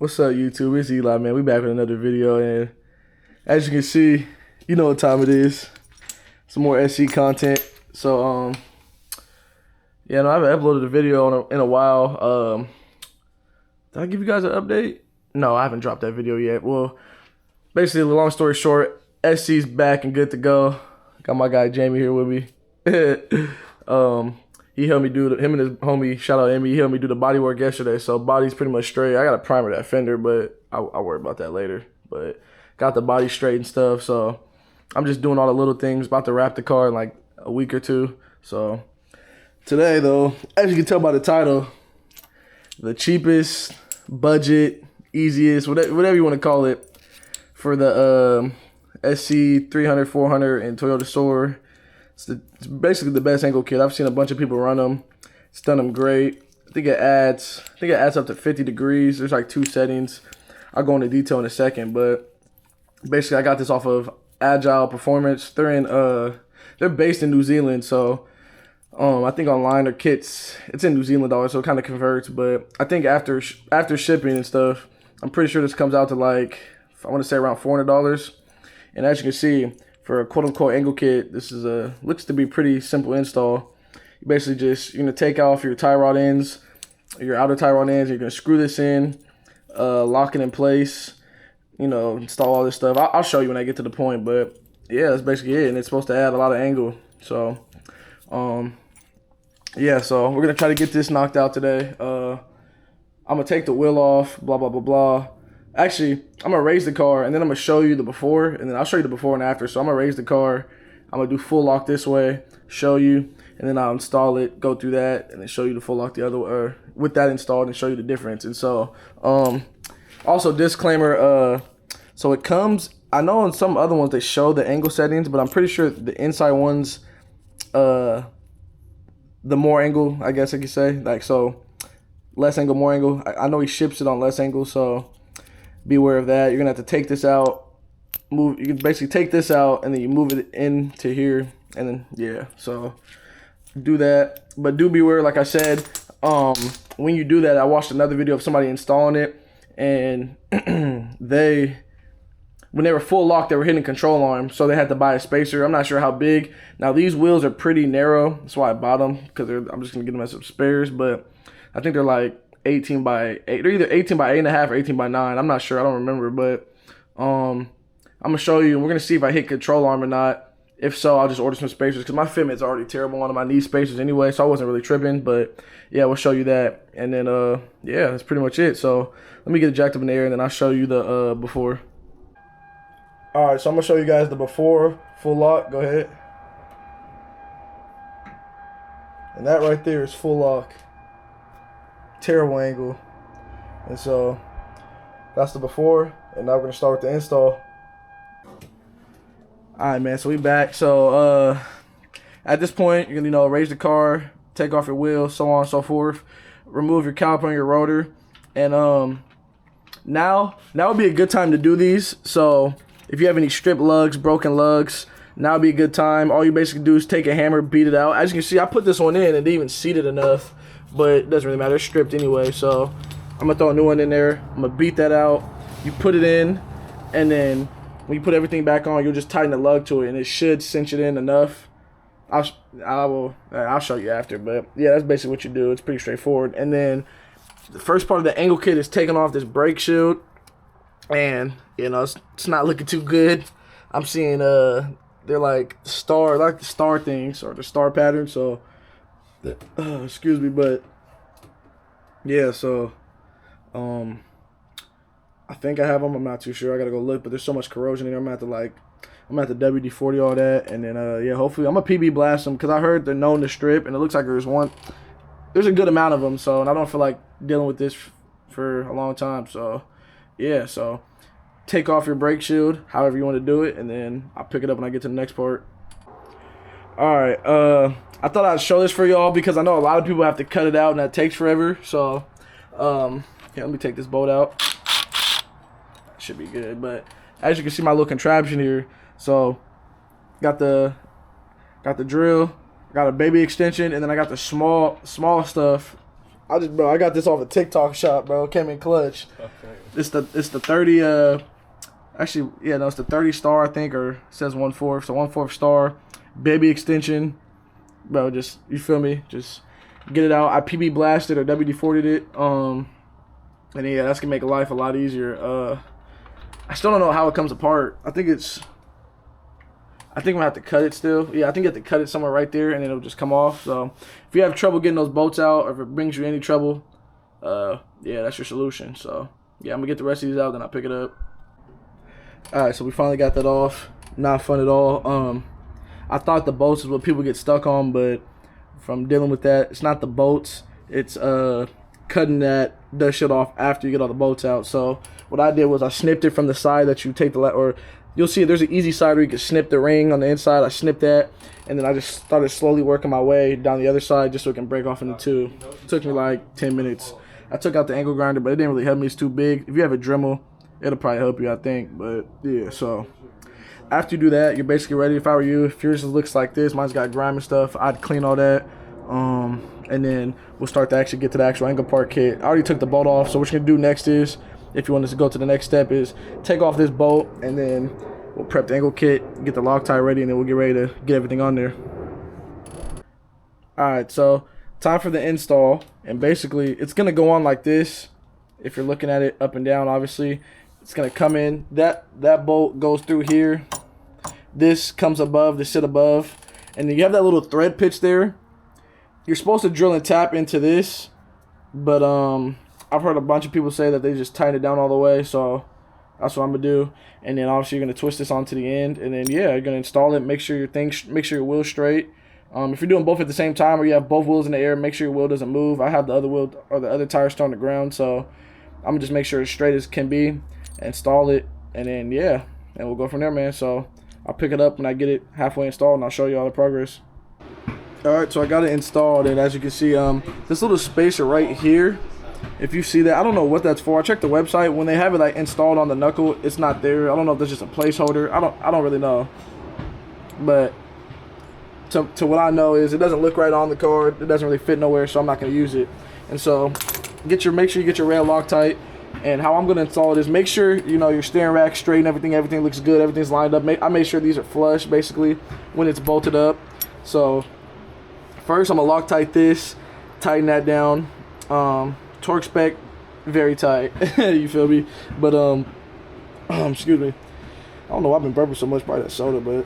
What's up, YouTube? It's Eli, man. We back with another video, and as you can see, you know what time it is. Some more SC content. So, yeah, no, I haven't uploaded a video in a while. Did I give you guys an update? No, I haven't dropped that video yet. Well, basically, long story short, SC's back and good to go. Got my guy Jamie here with me. He helped me do him and his homie, shout out Emmy, he helped me do the body work yesterday. So body's pretty much straight. I got to primer that fender, but I'll worry about that later. But got the body straight and stuff. So I'm just doing all the little things. About to wrap the car in like a week or two. So today though, as you can tell by the title, the cheapest, budget, easiest, whatever you want to call it, for the SC300, 400, and Toyota Soar. It's basically the best angle kit. I've seen a bunch of people run them. It's done them great. I think it adds up to 50 degrees. There's like 2 settings. I'll go into detail in a second, but basically I got this off of Agile Performance. They're based in New Zealand, so I think online their kits, it's in New Zealand dollars, so it kind of converts. But I think after shipping and stuff, I'm pretty sure this comes out to like, I want to say around $400. And as you can see, for a quote-unquote angle kit, this is looks to be pretty simple install. You basically just, you're going to take off your tie rod ends, your outer tie rod ends, you're going to screw this in, lock it in place, you know, install all this stuff. I'll show you when I get to the point, but yeah, that's basically it, and it's supposed to add a lot of angle. So, yeah, so we're going to try to get this knocked out today. I'm going to take the wheel off, blah, blah, blah, blah. Actually, I'm going to raise the car, and then I'm going to show you the before, and then I'll show you the before and after. So I'm going to raise the car. I'm going to do full lock this way, show you, and then I'll install it, go through that, and then show you the full lock the other way, or with that installed, and show you the difference. And so, also disclaimer, so it comes, I know in some other ones they show the angle settings, but I'm pretty sure the inside ones, the more angle, I guess I could say, like, so less angle, more angle. I know he ships it on less angle, so be aware of that. You're gonna have to take this out, you can basically take this out, and then you move it into here, and then yeah, so do that. But do be aware, like I said, when you do that, I watched another video of somebody installing it, and when they were full lock, they were hitting control arm, so they had to buy a spacer. I'm not sure how big. Now these wheels are pretty narrow, that's why I bought them, because I'm just gonna get them as some spares, but I think they're like 18 by 8. They're either 18 by 8.5 or 18 by 9. I'm not sure. I don't remember. But I'm going to show you. And we're going to see if I hit control arm or not. If so, I'll just order some spacers, because my fitment's already terrible on my knee spacers anyway. So I wasn't really tripping. But yeah, we'll show you that. And then, yeah, that's pretty much it. So let me get it jacked up in the air, and then I'll show you the before. All right, so I'm going to show you guys the before full lock. Go ahead. And that right there is full lock. Terrible angle. And so that's the before, and now we're gonna start with the install. Alright, man, so we back. So at this point, you're gonna raise the car, take off your wheel, so on and so forth, remove your caliper and your rotor, and now would be a good time to do these. So if you have any stripped lugs, broken lugs, now would be a good time. All you basically do is take a hammer, beat it out. As you can see, I put this one in and it didn't even seated enough, but it doesn't really matter. It's stripped anyway, so I'm going to throw a new one in there. I'm going to beat that out. You put it in, and then when you put everything back on, you'll just tighten the lug to it, and it should cinch it in enough. I'll show you after, but yeah, that's basically what you do. It's pretty straightforward. And then the first part of the angle kit is taking off this brake shield, and it's not looking too good. I'm seeing they're like the star things, or the star pattern, so excuse me, but yeah, so I think I have them. I'm not too sure. I gotta go look, but there's so much corrosion in there. I'm gonna have to WD-40 all that, and then yeah, hopefully I'm gonna PB blast them, because I heard they're known to strip, and it looks like there's a good amount of them. So, and I don't feel like dealing with this for a long time. So yeah, so take off your brake shield, however you want to do it, and then I'll pick it up when I get to the next part. All right, I thought I'd show this for y'all, because I know a lot of people have to cut it out, and that takes forever. So, yeah, let me take this bolt out. Should be good, but as you can see, my little contraption here. So, got the drill, got a baby extension, and then I got the small stuff I got this off a TikTok shop, bro. Came in clutch. Okay. It's the 30. Actually, yeah, no, it's the 30 star, I think, or it says 1/4. So 1/4 star, baby extension, bro. Just you feel me? Just get it out. I PB blasted or WD-40'd it. And yeah, that's gonna make life a lot easier. I still don't know how it comes apart. I think I'm gonna have to cut it still. Yeah, I think you have to cut it somewhere right there, and it'll just come off. So if you have trouble getting those bolts out, or if it brings you any trouble, yeah, that's your solution. So yeah, I'm gonna get the rest of these out, then I'll pick it up. All right, so we finally got that off. Not fun at all. I thought the bolts is what people get stuck on, but from dealing with that, it's not the bolts. It's cutting that dust shit off after you get all the bolts out. So what I did was I snipped it from the side that you take or you'll see there's an easy side where you can snip the ring on the inside. I snipped that, and then I just started slowly working my way down the other side just so it can break off into two. It took me like 10 minutes. I took out the angle grinder, but it didn't really help me. It's too big. If you have a Dremel, it'll probably help you, I think. But yeah, so after you do that, you're basically ready. If I were you, if yours looks like this, mine's got grime and stuff, I'd clean all that. And then we'll start to actually get to the actual angle part kit. I already took the bolt off, so what you're gonna do next is, if you want us to go to the next step, is take off this bolt, and then we'll prep the angle kit, get the Loctite ready, and then we'll get ready to get everything on there. Alright, so time for the install, and basically it's gonna go on like this. If you're looking at it up and down, obviously it's gonna come in, that bolt goes through here, this comes above, this sit above, and then you have that little thread pitch there. You're supposed to drill and tap into this, but I've heard a bunch of people say that they just tighten it down all the way, so that's what I'm gonna do. And then obviously you're gonna twist this onto the end, and then yeah, you're gonna install it. Make sure your wheel's straight. If you're doing both at the same time, or you have both wheels in the air, make sure your wheel doesn't move. I have the other wheel or the other tire still on the ground, so I'm gonna just make sure it's straight as can be. Install it, and then yeah, and we'll go from there, man. So I'll pick it up when I get it halfway installed, and I'll show you all the progress. Alright, so I got it installed, and as you can see, this little spacer right here, if you see that, I don't know what that's for. I checked the website. When they have it like installed on the knuckle, it's not there. I don't know if that's just a placeholder. I don't really know. But to what I know is it doesn't look right on the car. It doesn't really fit nowhere, so I'm not going to use it. And so make sure you get your rail Loctite. And how I'm going to install it is make sure, you know, your steering rack's straight and everything looks good. Everything's lined up. I made sure these are flush, basically, when it's bolted up. So first, I'm going to Loctite this, tighten that down. Torque spec, very tight. You feel me? But, excuse me. I don't know why I've been burping so much, probably that soda, but,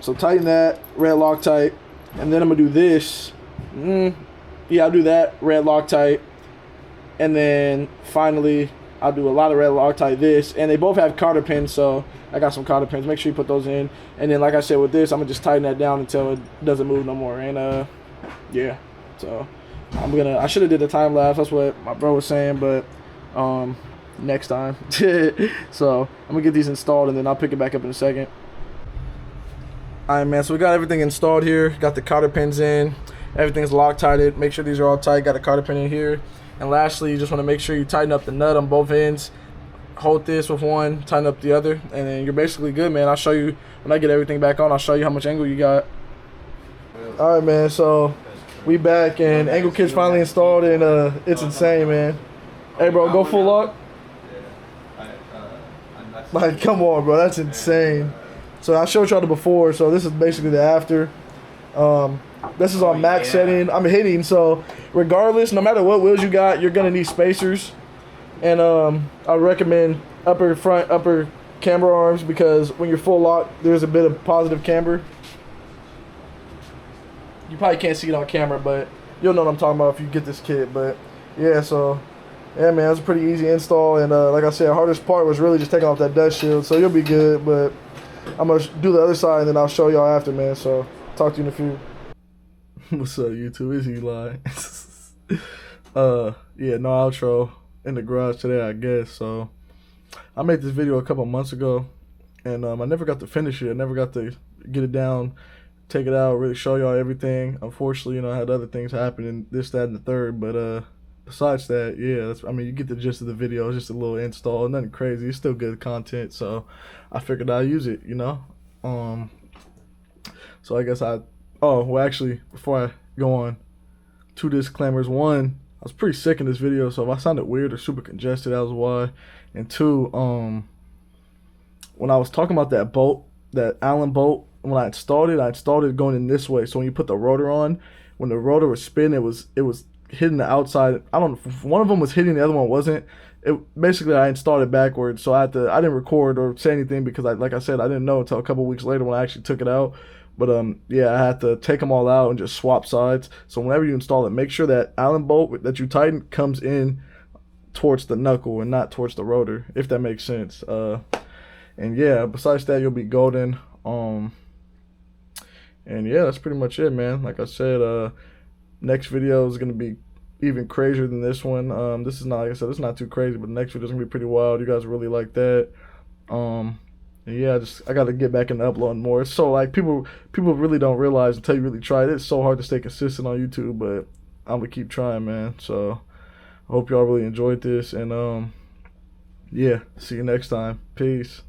so tighten that, red Loctite, and then I'm going to do this. Yeah, I'll do that, red Loctite, and then finally, I'll do a lot of red Loctite this, and they both have cotter pins, so I got some cotter pins. Make sure you put those in, and then like I said with this, I'm gonna just tighten that down until it doesn't move no more. And yeah, so I should have did the time lapse. That's what my bro was saying, but next time. So I'm gonna get these installed, and then I'll pick it back up in a second. All right, man. So we got everything installed here. Got the cotter pins in. Everything's Loctited. Make sure these are all tight. Got a cotter pin in here. And lastly, you just want to make sure you tighten up the nut on both ends. Hold this with one, tighten up the other, and then you're basically good, man. I'll show you when I get everything back on. I'll show you how much angle you got. All right, man. So we back, and angle kit's finally installed, and it's insane, man. Hey, bro, go full lock. Like, come on, bro, that's insane. So I showed y'all the before, so this is basically the after. This is on max setting. I'm hitting, so regardless, no matter what wheels you got, you're gonna need spacers. And I recommend upper camber arms, because when you're full lock, there's a bit of positive camber. You probably can't see it on camera, but you'll know what I'm talking about if you get this kit. But yeah, so yeah, man, it's a pretty easy install. And like I said, the hardest part was really just taking off that dust shield, so you'll be good. But I'm gonna do the other side, and then I'll show y'all after, man. So talk to you in a few. What's up, YouTube? It's Eli. Yeah, no outro in the garage today, I guess. So I made this video a couple months ago, and I never got to finish it. I never got to get it down, take it out, really show y'all everything. Unfortunately, you know, I had other things happen, and this, that, and the third. But besides that, yeah, I mean, you get the gist of the video. It's just a little install, nothing crazy. It's still good content, so I figured I'd use it, you know. So I guess oh, well, actually, before I go on, two disclaimers. One, I was pretty sick in this video, so if I sounded weird or super congested, that was why. And two, when I was talking about that bolt, that Allen bolt, when I installed it going in this way. So when you put the rotor on, when the rotor was spinning, it was hitting the outside. I don't know, one of them was hitting, the other one wasn't. Basically I installed it backwards, so I didn't record or say anything because like I said, I didn't know until a couple weeks later when I actually took it out. But yeah, I had to take them all out and just swap sides. So whenever you install it, make sure that Allen bolt that you tighten comes in towards the knuckle and not towards the rotor, if that makes sense. And yeah, besides that, you'll be golden. And yeah, that's pretty much it, man. Like I said, next video is gonna be even crazier than this one. This is not, like I said, it's not too crazy, but the next video is gonna be pretty wild. You guys really like that. And yeah, I gotta get back into uploading more. It's so like people really don't realize until you really try it. It's so hard to stay consistent on YouTube, but I'm gonna keep trying, man. So I hope y'all really enjoyed this, and yeah, see you next time. Peace.